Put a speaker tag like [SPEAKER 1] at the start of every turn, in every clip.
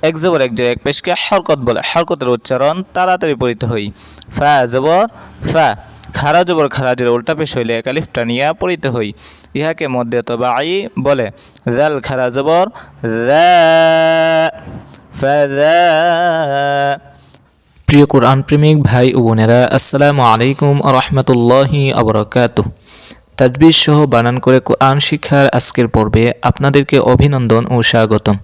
[SPEAKER 1] এক জবর এক জায়গায় পেশকে হরকত বলে, হরকতের উচ্চারণ তাড়াতাড়ি পড়িতে হই। ফা জবর ফা, খারা জবর খারাজের উল্টা পেশ হইলে এক আলিফ টানিয়া পড়িতে হই। ইহাকে মধ্যে তবাই বলে। জাল খারা জবর যা, ফাযা। প্রিয় কোরআন প্রেমিক ভাই ও বোনেরা, আসসালামু আলাইকুম ওয়া রাহমাতুল্লাহি ওয়া বারাকাতুহু। তাজবিদ সহ বানান করে কোরআন শিক্ষার আজকের পর্বে আপনাদেরকে অভিনন্দন ও স্বাগতম।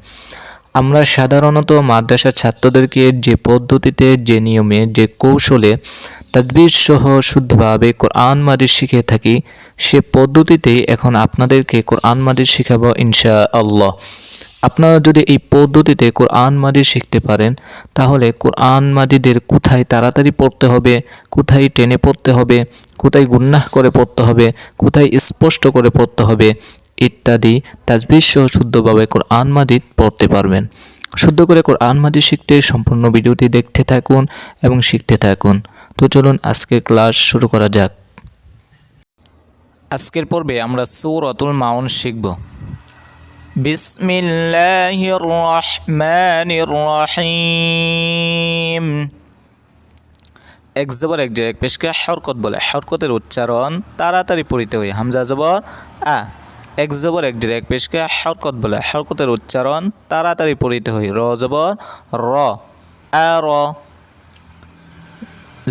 [SPEAKER 1] আমরা সাধারণত মাদ্রাসার ছাত্রদেরকে যে পদ্ধতিতে, যে নিয়মে, যে কৌশলে তাজবিদ সহ শুদ্ধভাবে কোরআন মাজিদ শিখে থাকি, সে পদ্ধতিতেই এখন আপনাদেরকে কোরআন মাজিদ শিখাবো ইনশাআল্লাহ। আপনারা যদি এই পদ্ধতিতে কোরআন মাজিদ শিখতে পারেন, তাহলে কোরআন মাজিদের কোথায় তাড়াতাড়ি পড়তে হবে, কোথায় টেনে পড়তে হবে, কোথায় গুন্নাহ করে পড়তে হবে, কোথায় স্পষ্ট করে পড়তে হবে ইত্যাদি তাজবিদ সহ শুদ্ধভাবে কোরআন মাজিদ পড়তে পারবেন। শুদ্ধ করে কোরআন মাজিদ শিখতে সম্পূর্ণ ভিডিওটি দেখতে থাকুন এবং শিখতে থাকুন। তো চলুন আজকের ক্লাস শুরু করা যাক। আজকের পর্বে আমরা সূরাতুল মাউন শিখব। বিসমিল্লাহির রহমানির রহিম। এক জবর এক জায়গায় পেশকে হরকত বলে, হরকতের উচ্চারণ তাড়াতাড়ি পড়িতে হয়। হামজা জবর আ, এক জবর এক জায়গায় পেশকে হরকত বলে, হরকতের উচ্চারণ তাড়াতাড়ি পড়িতে হয়। র জবর র, আ র।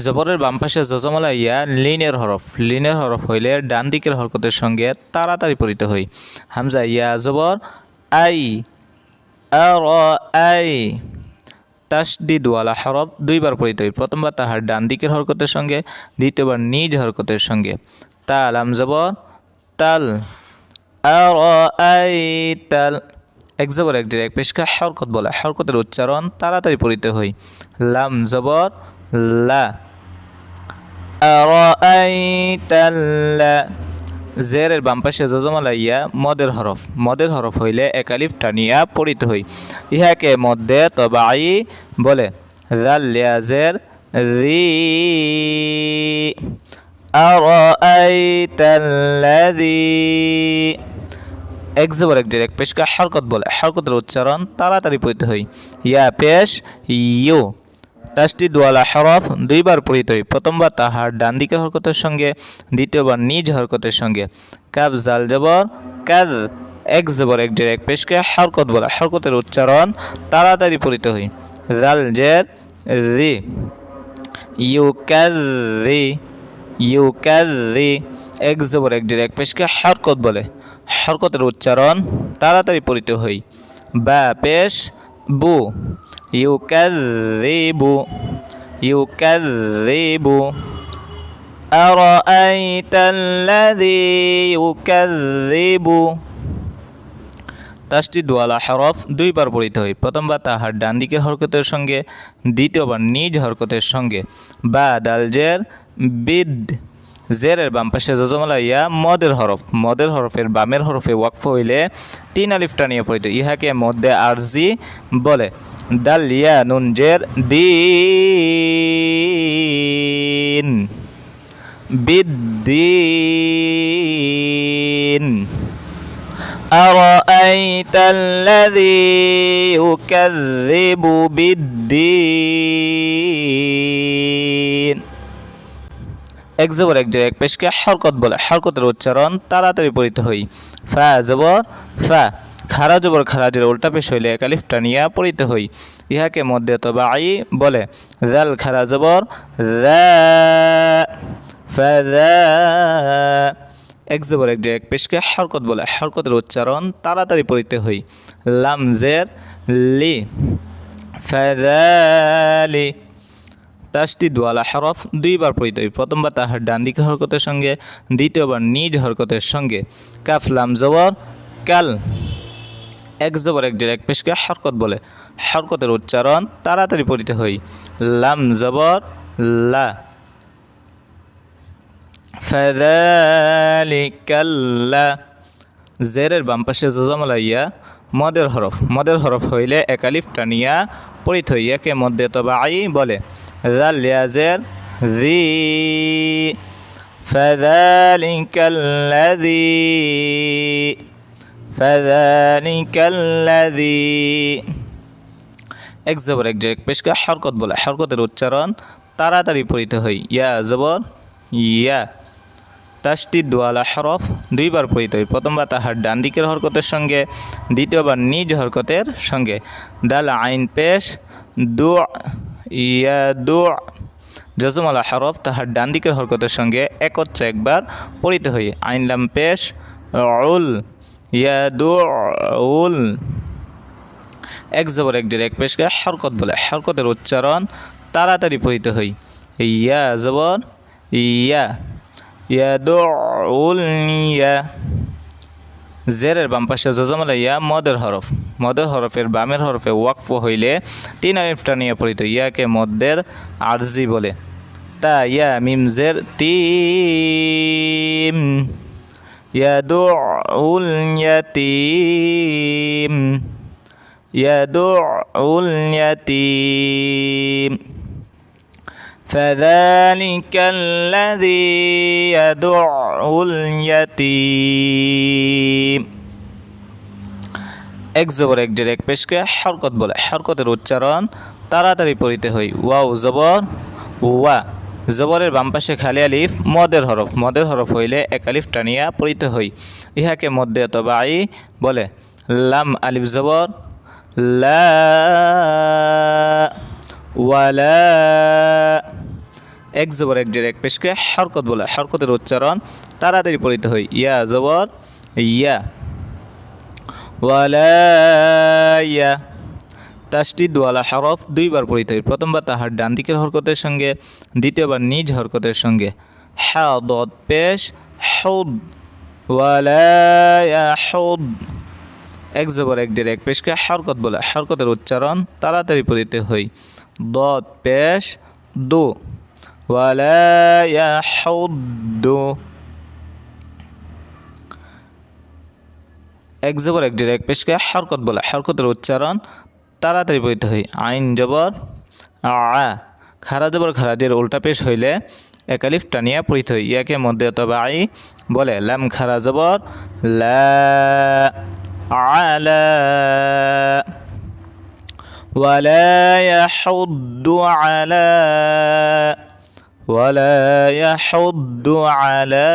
[SPEAKER 1] জবরের বাম পাশে জজমলা ইয়া লিনের হরফ, লিনের হরফ হইলে ডান দিকের হরকতের সঙ্গে তাড়াতাড়ি পড়িতে হয়। হামজা ইয়া জবর আই, আ র আই। তাসদিদওয়ালা হরফ দুইবার পড়িতে হয়। প্রথমবার তাহার ডান দিকের হরকতের সঙ্গে, দ্বিতীয়বার নিজ হরকতের সঙ্গে। তা লাম জবর তাল, আ র আই তাল। এক জবর এক জায়গায় পেশকা হরকত বলে, হরকতের উচ্চারণ তাড়াতাড়ি পড়িতে হয়। লাম জবর লা, আ র আই তাল্লা। জেরের বাম পাশে জজমালা ইয়া মদের হরফ, মদের হরফ হইলে এক আলিফ টানিয়া পড়িতে হই। ইহাকে মধ্যে তবাই বলে। জাল লিয়া জের রি, আরাআইতাল্লাযী। এক জবর এক জায়গায় পেশকা হরকত বলে, হরকতের উচ্চারণ তাড়াতাড়ি পড়িতে হই। ইয়া পেশ ইউ, তাসদিদওয়ালা হরফ দুইবার পড়িতে হয়। প্রথমবার তাহার ডান দিকের হরকতের সঙ্গে, দ্বিতীয়বার নিজ হরকতের সঙ্গে। কাব জাল জবর কাজ, এক জবর এক জায়গায় পেশকে হরকত বলা, হরকতের উচ্চারণ তাড়াতাড়ি পড়িতে হয়। জাল জের রি, ইউ কাজ রি, ইউ কাজ রি। এক জবর এক জায়গায় পেশকে হরকত বলে, হরকতের উচ্চারণ তাড়াতাড়ি পড়িতে হয়। বা পেশ বু, ইউকাযযিবু, ইউকাযযিবু। আরাআইতাল্লাযী ইউকাযযিবু। তাসদিদওয়ালা হরফ দুইবার পড়িতে হয়। প্রথমবার তাহার ডান দিকের হরকতের সঙ্গে, দ্বিতীয়বার নিজ হরকতের সঙ্গে। বা দাল জের বিদ, জেরের বাম পাশে জজমলা ইয়া মদের হরফ, মদের হরফের বামের হরফে ওয়াকফ হইলে তিন আলিফ টানিয়ে পড়িত। ইহাকে মধ্যে আরজি বলে। দাল ইয়া নুন জের দিন, বিদ্দিন। আরাআইতাল্লাযী ইউকাযযিবু বিদ্দিন। এক জবর এক জায়গায় পেশকে হরকত বলে, হরকতের উচ্চারণ তাড়াতাড়ি পড়িতে হই। ফা জবর ফা, খারা জবর খারাজের উল্টা পেশ হইলে এক আলিফ টানিয়া পড়িতে হই। ইহাকে মধ্যে তবাই বলে। জাল খারা জবর যা, ফাযা। এক জবর এক জায়গায় পেশকে হরকত বলে, হরকতের উচ্চারণ তাড়াতাড়ি পড়িতে হই। লাম জের লি, ফাযালি। তাসদিদওয়ালা হরফ দুইবার পড়িতে হয়। প্রথমবার তাহার ডান দিকের হরকতের সঙ্গে, দ্বিতীয়বার নিজ হরকতের সঙ্গে। কাফ লাম জবর কাল, এক জবর এক জায়গায় পেশকে হরকত বলে, হরকতের উচ্চারণ তাড়াতাড়ি পড়িতে হয়। লাম জবর লা, ফাযালিকাল্লা। জেরের বাম পাশে জজমলা ইয়া মদের হরফ, মদের হরফ হইলে এক আলিফ টানিয়া পড়িতে হয়। ইয়াকে মধ্যে তবাই বলে। জাল ইয়া জের জি, ফাযালিকাল্লাযী, ফাযালিকাল্লাযী। এক জবর এক জের এক পেশকে হরকত বলে হরকতের উচ্চারণ তাড়াতাড়ি পড়িতে হয় ইয়া জবর ইয়া তাসদিদ ওয়ালা হরফ দুইবার পড়িতে হয় প্রথমবার তাহার ডান দিকের হরকতের সঙ্গে দ্বিতীয়বার নিজ হরকতের সঙ্গে দাল আইন পেশ দু ইয়া দু জজম ওয়ালা হরফ তাহার ডান দিকের হরকতের সঙ্গে একত্রে একবার পড়িতে হয় আইন লাম পেশ উল ইয়া দু উল এক জবর এক জের এক পেশকে হরকত বলে হরকতের উচ্চারণ তাড়াতাড়ি পড়িতে হয় ইয়া জবর ইয়া ইয়া দুল ইয়া জেরের বাম পাশে জজমালা ইয়া মদের হরফের বামের হরফে ওয়াকফ হইলে তিন আলিফ টানিয়া পড়িত ইয়াকে মদের আরজি বলে তা ইয়া মিম জের তিম ইয়া দুল ইয়াতিম يدعو اليتيم فذلك الذي يدعو اليتيم এক জবর এক জের এক পেশকে হরকত বলে হরকতের উচ্চারণ তাড়াতাড়ি পড়িতে হয় ওয়াও জবর ওয়া জবরের বাম পাশে খালি আলিফ মদের হরফ হইলে এক আলিফ টানিয়া পড়িতে হয় ইহাকে মধ্যে তবাই বলে লাম আলিফ জবর লা ওয়ালা এক জবর এক জের এক পেশকে হরকত বলে হরকতের উচ্চারণ তাড়াতাড়ি পড়িতে হয় ইয়া জবর ইয়া ওয়ালা ইয়া তাসদিদ ওয়ালা হরফ দুইবার পড়িতে হয় প্রথমবার তাহার ডান দিকের হরকতের সঙ্গে দ্বিতীয়বার নিজ হরকতের সঙ্গে হা দদ পেশ হুদ ওয়ালা ইয়াহুদ এক জবর এক জের এক পেশকে হরকত বলে হরকতের উচ্চারণ তাড়াতাড়ি পড়িতে হয় দদ পেশ দো ওয়ালা ইয়াহুদ্দু এক জবর এক জের এক পেশকে হরকত বলে হরকতের উচ্চারণ তাড়াতাড়ি পড়িতে হয় আইন জবর আ খারা জবর খারাজের উল্টা পেশ হইলে এক আলিফ টানিয়া পড়িতে হয় ইয়াকে মধ্যে অথবা আই বলে লাম খারা জবর লা আলা ওয়ালা ইয়াহুদ্দু আলা ওয়ালা ইয়াহুদ্দু আলা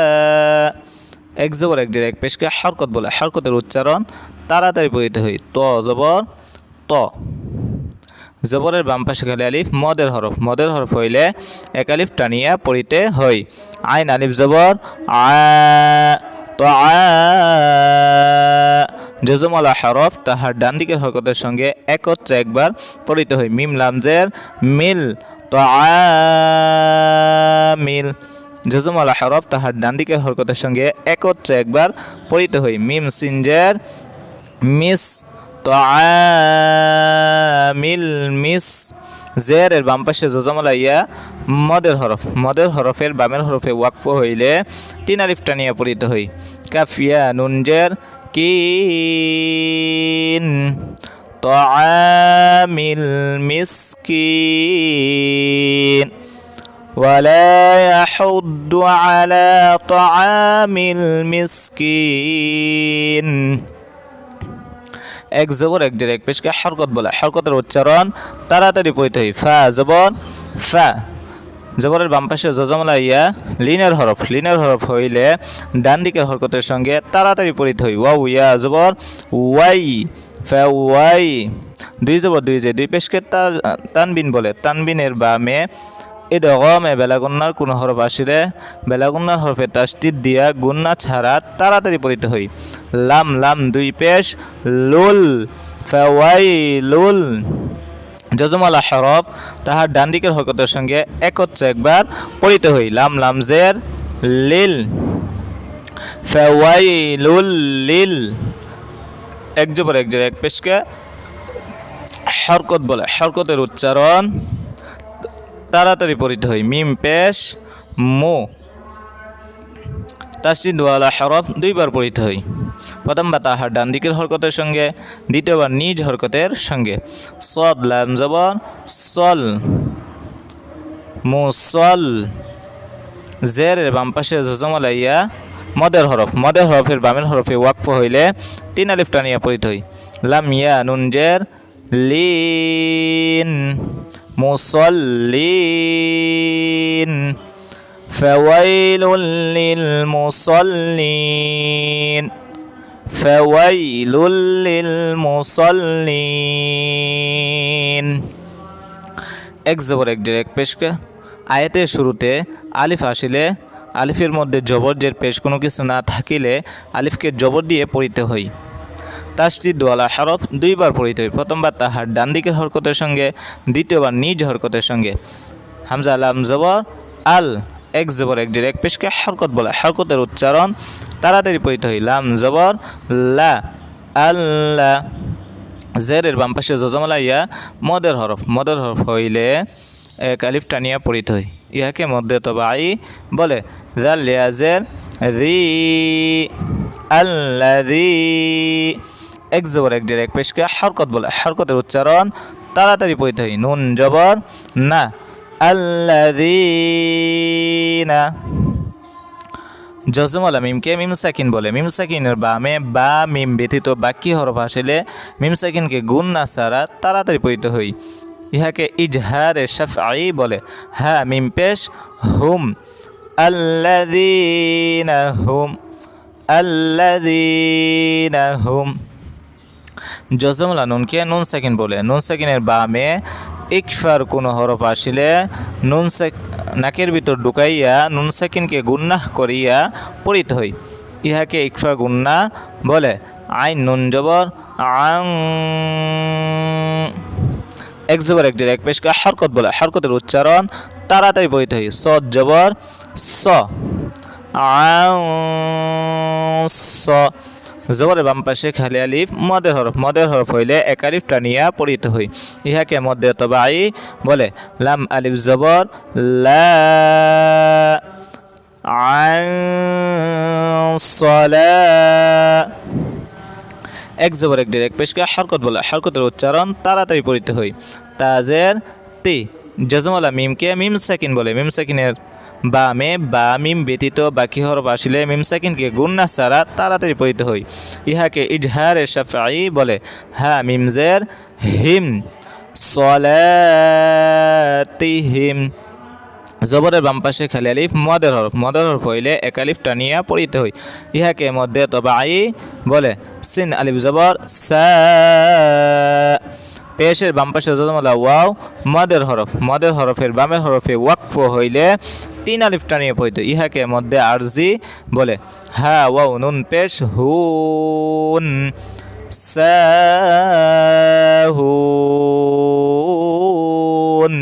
[SPEAKER 1] এক জবর এক জের এক পেশকে হরকত বলে হরকতের উচ্চারণ তাড়াতাড়ি পড়িতে হয় ত জবর ত জবরের বাম পাশে খালি আলিফ মদের হরফ হইলে এক আলিফ টানিয়া পড়িতে হয় আইন আলিফ জবর আ তো জজমওয়ালা হরফ তাহার ডান দিকের হরকতের সঙ্গে একত্রে একবার পড়িতে হয় মিম লামজের মিল তো মিল জজমওয়ালা হরফ তাহার ডান দিকের হরকতের সঙ্গে একত্রে একবার পড়িতে হয় মিম সিনজের মিস তো মিল মিস জেরের বাম পাশে জজমওয়ালা ইয়া মদের হরফের বামের হরফে ওয়াকফ হইলে তিন আলিফ টানিয়া পড়িতে হয় কাফিয়া নুনজের কিন طعامil মিসকিন ولا يحض على طعام المسكين এক জবর এক জের এক পেশকে হরকত বলে হরকতের উচ্চারণ তাড়াতাড়ি পড়িতে হয় ফা জবর ফা জবরের বাম পাশে জজমলা ইয়া লিনের হরফ হইলে ডান দিকের হরকতের সঙ্গে তাড়াতাড়ি পড়িতে হয় ওয়াও ইয়া জবর ওয়াই ফা ওয়াই দুই জবর দুই যে দুই পেশকে তানবিন বলে তানবিনের বামে ইদগামে বেলাগুন্নার কোন হরফ আসিলে বেলাগুন্নার হরফে তাসদিদ দিয়া গুন্না ছাড়া তাড়াতাড়ি পড়িতে হয় লাম লাম দুই পেশ লুল ফাওয়াইলুল জজমওয়ালা হরফ তাহার ডান দিকের হরকতের সঙ্গে একত্রে একবার পড়িতে হয় লাম লাম জের লিল ফাওয়াইলুল লিল এক জবর এক জের এক পেশকে হরকত বলে হরকতের উচ্চারণ তাড়াতাড়ি পড়িতে হয় মিম পেশ মো তাসদিদ ওয়ালা হরফ দুইবার পড়িতে হয় প্রথমবার তাহার ডান দিকের হরকতের সঙ্গে দ্বিতীয়বার নিজ হরকতের সঙ্গে সদ লাম জবর সল মুসল জেরের বাম পাশে জজমওয়ালা ইয়া মদের হরফের বামের হরফে ওয়াকফ হইলে তিন আলিফ টানিয়া পড়িতে হয় লাম ইয়া নুন জের লি মুসল্লিন ফাওয়াইলুল লিল মুসল্লিন ফাওয়াইলুল লিল মুসল্লিন। এক জবর এক জের এক পেশকে আয়াতের শুরুতে আলিফ আসিলে আলিফের মধ্যে জবর জের পেশ কোনো কিছু না থাকিলে আলিফকে জবর দিয়ে পড়িতে হয়। তাসদিদ ওয়ালা হরফ দুইবার পড়িতে হয়। প্রথমবার তাহার ডান দিকের হরকতের সঙ্গে, দ্বিতীয়বার নিজ হরকতের সঙ্গে। হামজা লাম জবর আল এক জবর এক জের এক পেশকে হরকত বলে। হরকতের উচ্চারণ তাড়াতাড়ি পড়িতে হয়। লাম জবর লা আল্লাহ। জেরের বাম পাশে জজমলা ইয়া মদের হরফ। মদের হরফ হইলে এক আলিফ টানিয়া পড়িতে হয়। ইহাকে মধ্যে তবাই বলে। জাল লিয়াজের রি আল্লাযী এক জবর এক জের এক পেশকে হরকত বলে। হরকতের উচ্চারণ তাড়াতাড়ি পড়িতে হয়। নুন জবর না আল্লাযীনা। জজমলা মিমকে মিম সাকিন বলে। মিম সাকিনের বামে বা মিম ব্যতীত বাকি হরফ আসলে মিম সাকিনকে গুণ না ছাড়া তাড়াতাড়ি পড়িতে হয়। ইহাকে ইজহারে শাফঈ বলে। হ্যাঁ মিম পেশ হুম আল্লাযীনা হুম আল্লাযীনা হুম। জজমলা নুনকে নুন সাকিন বলে। নুন সাকিনের বামে ইকফার কোনো হরফ আসিলে নুন নাকের ভিতর ঢুকাইয়া নুন সাকিনকে গুন্নাহ করিয়া পড়িতে হয়। ইহাকে ইকফার গুন্না বলে। আইন নুন জবর আং এক জবর এক জের এক পেশকে হরকত বলে। হরকতের উচ্চারণ তাড়াতাড়ি পড়িতে হয়। সদ জবর স আং স। জবরের বাম পাশে খালি আলিফ মদের হরফ। মদের হরফ হইলে এক আলিফ টানিয়া পড়িতে হয়। ইহাকে মধ্যে তবাই বলে। লাম আলিফ জবর লা আন সলা এক জবর এক জের এক পেশকে হরকত বলে। হরকতের উচ্চারণ তাড়াতাড়ি পড়িতে হয়। তাজের তি জজমলা মিমকে মিম সাকিন বলে। মিম সাকিনের বামে বা মিম ব্যতীত বাকি হরফ আসিলে মিম সাকিনকে গুণ না ছাড়া তাড়াতাড়ি পড়িতে হয়। ইহাকে ইজহারে শাফঈ বলে। হ্যাঁ মিম জের হিম সলাতিহিম। জবরের বাম পাশে খালি আলিফ মদের হরফ। মদের হরফ হইলে এক আলিফ টানিয়া পড়িতে হয়। ইহাকে মধ্যে তবাই বলে। সিন আলিফ জবর সা পেশের বাম পাশে জজমলা ওয়াও মদের হরফ। মদের হরফের বামের হরফে ওয়াকফ হইলে তিন আলিফ টানিয়ে পড়িতে। ইহাকে মধ্যে আরজি বলে। হ্যাঁ ওয়াও নুন পেশ হুন সাহুন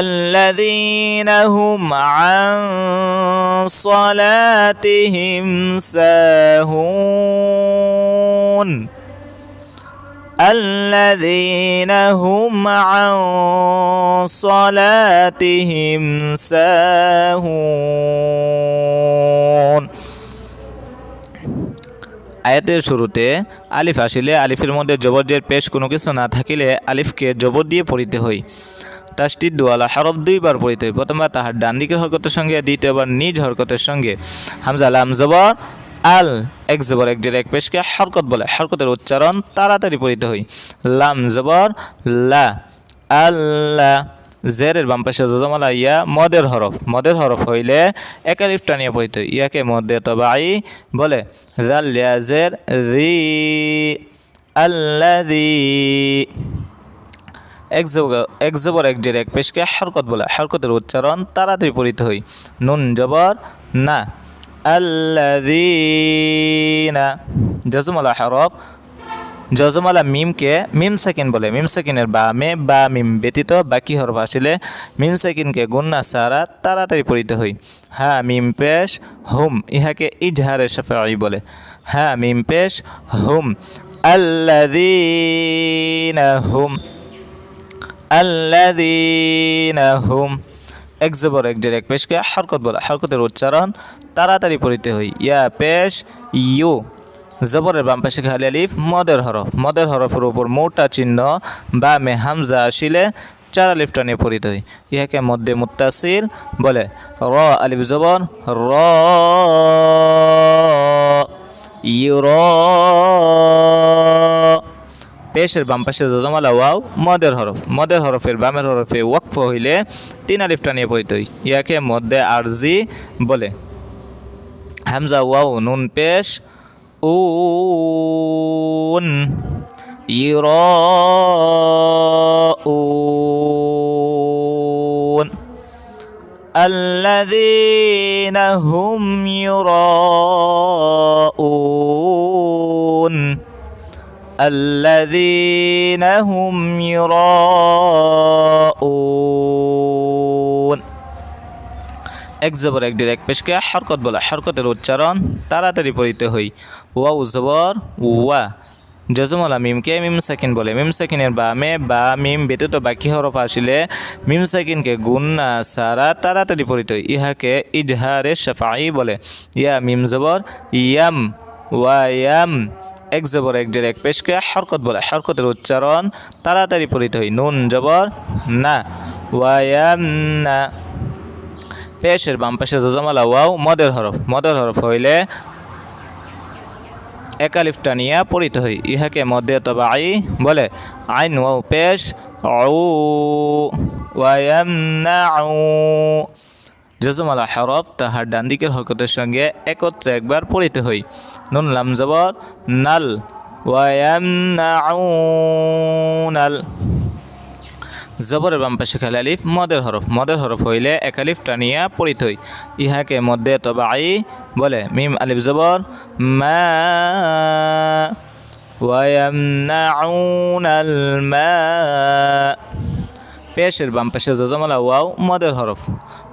[SPEAKER 1] الذين هم عن صلاتهم ساهون الذين هم عن صلاتهم ساهون। আয়াতের শুরুতে আলিফ আসিলে আলিফের মধ্যে জবর জের পেশ কোনো কিছু না থাকিলে আলিফকে জবর দিয়ে পড়িতে হয়। তাসদিদ ওয়ালা হরফ দুইবার পড়িতে হয়। প্রথমবার তাহার ডান দিকের হরকতের সঙ্গে, দ্বিতীয়বার নিজ হরকতের সঙ্গে। হামজা লাম জবর আল এক জবর এক জের এক পেশকে হরকত বলে। হরকতের উচ্চারণ তাড়াতাড়ি পড়িতে হয়। লাম জবর লা আল্লাহ। জেরের বাম পাশে জজমলা ইয়া মদের হরফ। মদের হরফ হইলে এক আলিফ টানিয়া পড়িতে হয়। ইয়াকে মধ্যে তবাই বলে। জাল লিয়া জের রি আল্লাযী এক জবর এক জের এক পেশকে হরকত বলে। হরকতের উচ্চারণ তাড়াতাড়ি পড়িতে হয়। নুন জবর না আল্লাযীনা। জজমলা হরফ জজমলা মিমকে মিম সাকিন বলে। মিম সাকিনের বামে বা মিম ব্যতীত বাকি হরফ আসিলে মিম সাকিনকে গুণ না ছাড়া তাড়াতাড়ি পড়িতে হয়। হ্যাঁ মিম পেশ হুম। ইহাকে ইজহারে শাফঈ বলে। হ্যাঁ মিম পেশ হুম আল্লাযীনা হুম আল্লাযীনা হুম। এক জবর এক জের এক পেশকে হরকত বলে। হরকতের উচ্চারণ তাড়াতাড়ি পড়িতে হয়। ইয়া পেশ ইউ। জবরের বাম পাশে খালি আলিফ মদের হরফ। মদের হরফের উপর মোটা চিহ্ন বা মে হামজা আসিলে চার আলিফ টানিয়ে পড়িতে হয়। ইহাকে মধ্যে মুত্তাসিল বলে। র আলিফ জবর র ইউর পেশের বাম পাশে যজমালা ওয়াও মদের হরফ, মদের হরফের বামের হরফে ওয়াকফ হইলে 3 আলিফ টানিয়ে পড়িতে হয়, ইয়াকে মধ্যে আরজি বলে। হামজা ওয়াও নুন পেশ উন ইরাউন الذين هم يراءون الذين هم يراءون এক জবর এক ডির এক পেশকে হরকত বলা, হরকতের উচ্চারণ তাড়াতাড়ি পড়িতে হই। ওয়াও জবর ওয়া, জজমলা মিমকে মিম সাকিন বলে। মিম সাকিনের বামে বা মিম ব্যতীত বাকি হরফ আসিলে মিম সাকিনকে গুন্না সারা তাড়াতাড়ি পড়িতে হয়, ইহাকে ইজহারে শাফাই বলে। ইয়া মিম জবর ইয়াম ওয়া ইয়াম, এক জবর এক ডির এক পেশকে হরকত বলে, হরকতের উচ্চারণ তাড়াতাড়ি পড়িতে হয়। নুন জবর না ওয়া ইয়াম না, পেশের বাম পাশে যজমালা ওয়াও মদের হরফ, মদের হরফ হইলে এক আলিফ টানিয়া পড়িতে হয়, ইহাকে মধ্যে তবাই বলে। আইন ওয়াও পেশ উ ওয়া ইয়ামনাউ, যজমালা হরফ তাহার ডান দিকের হরকতের সঙ্গে একত্রে একবার পড়িতে হয়। নুন লাম জবর নাল ওয়া ইয়ামনাউনাল, জবরের বাম পাশে খালি আলিফ মদের হরফ, মদের হরফ হইলে এক আলিফ টানিয়া পড়িতে হয়, ইহাকে মধ্যে তবাই বলে। মিম আলিফ জবর মা ওয়া ইয়ামনাউনাল মা, পেশের বাম পাশে যজমালা ওয়াও মদের হরফ,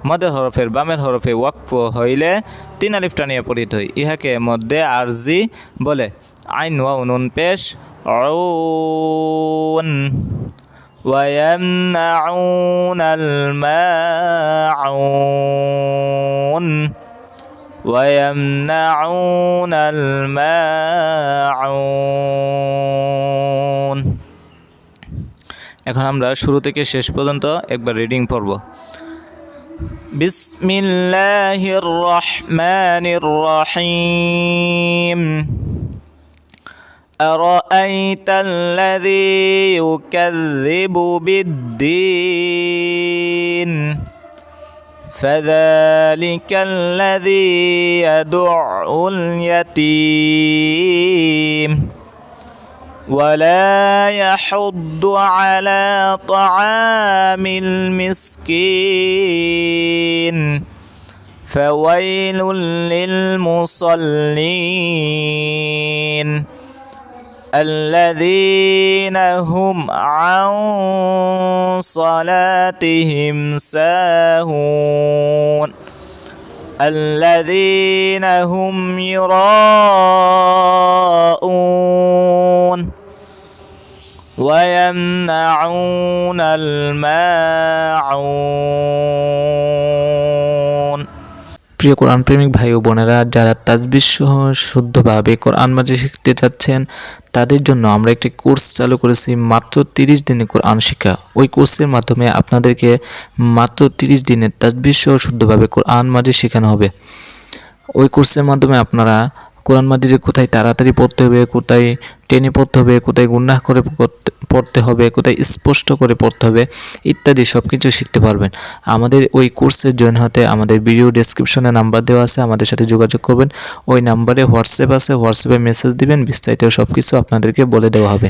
[SPEAKER 1] মদের হরফের বামের হরফে ওয়াকফ হইলে 3 আলিফ টানিয়া পড়িতে হয়, ইহাকে মধ্যে আরজি বলে। আইন ওয়াও নুন পেশ আউন ويمنعون الماعون ويمنعون الماعون। এখন আমরা শুরু থেকে শেষ পর্যন্ত একবার রিডিং পড়ব। বিসমিল্লাহির রহমানির রহিম। أرأيت الذي يكذب بالدين فذلك الذي يدع اليتيم ولا يحض على طعام المسكين فويل للمصلين الذين هم عن صلاتهم ساهون الذين هم يراءون ويمنعون الماعون। প্রিয় কোরআন প্রেমিক ভাই ও বোনেরা, যারা তাজবিদ সহ শুদ্ধভাবে কোরআন মাজিদ শিখতে চাচ্ছেন তাদের জন্য আমরা একটি কোর্স চালু করেছি, মাত্র 30 দিনে কোরআন শিক্ষা। ওই কোর্সের মাধ্যমে আপনাদেরকে মাত্র 30 দিনে তাজবিদ সহ শুদ্ধভাবে কোরআন মাজিদ শেখানো হবে। ওই কোর্সের মাধ্যমে আপনারা কোরআন মাজিদে কোথায় তাড়াতাড়ি পড়তে হবে, কোথায় টেনে পড়তে হবে, কোথায় গুনাহ করে পড়তে হবে, কোথায় স্পষ্ট করে পড়তে হবে ইত্যাদি সব কিছু শিখতে পারবেন। আমাদের ওই কোর্সে জয়েন হতে আমাদের ভিডিও ডেসক্রিপশনে নাম্বার দেওয়া আছে, আমাদের সাথে যোগাযোগ করবেন। ওই নাম্বারে হোয়াটসঅ্যাপ আছে, হোয়াটসঅ্যাপে মেসেজ দিবেন, বিস্তারিত সব কিছু আপনাদেরকে বলে দেওয়া হবে।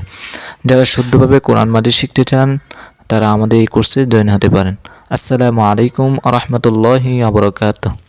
[SPEAKER 1] যারা শুদ্ধভাবে কোরআন মাজিদ শিখতে চান তারা আমাদের এই কোর্সে জয়েন হতে পারেন। আসসালামু আলাইকুম ওয়া রাহমাতুল্লাহি ওয়া বারাকাতুহু।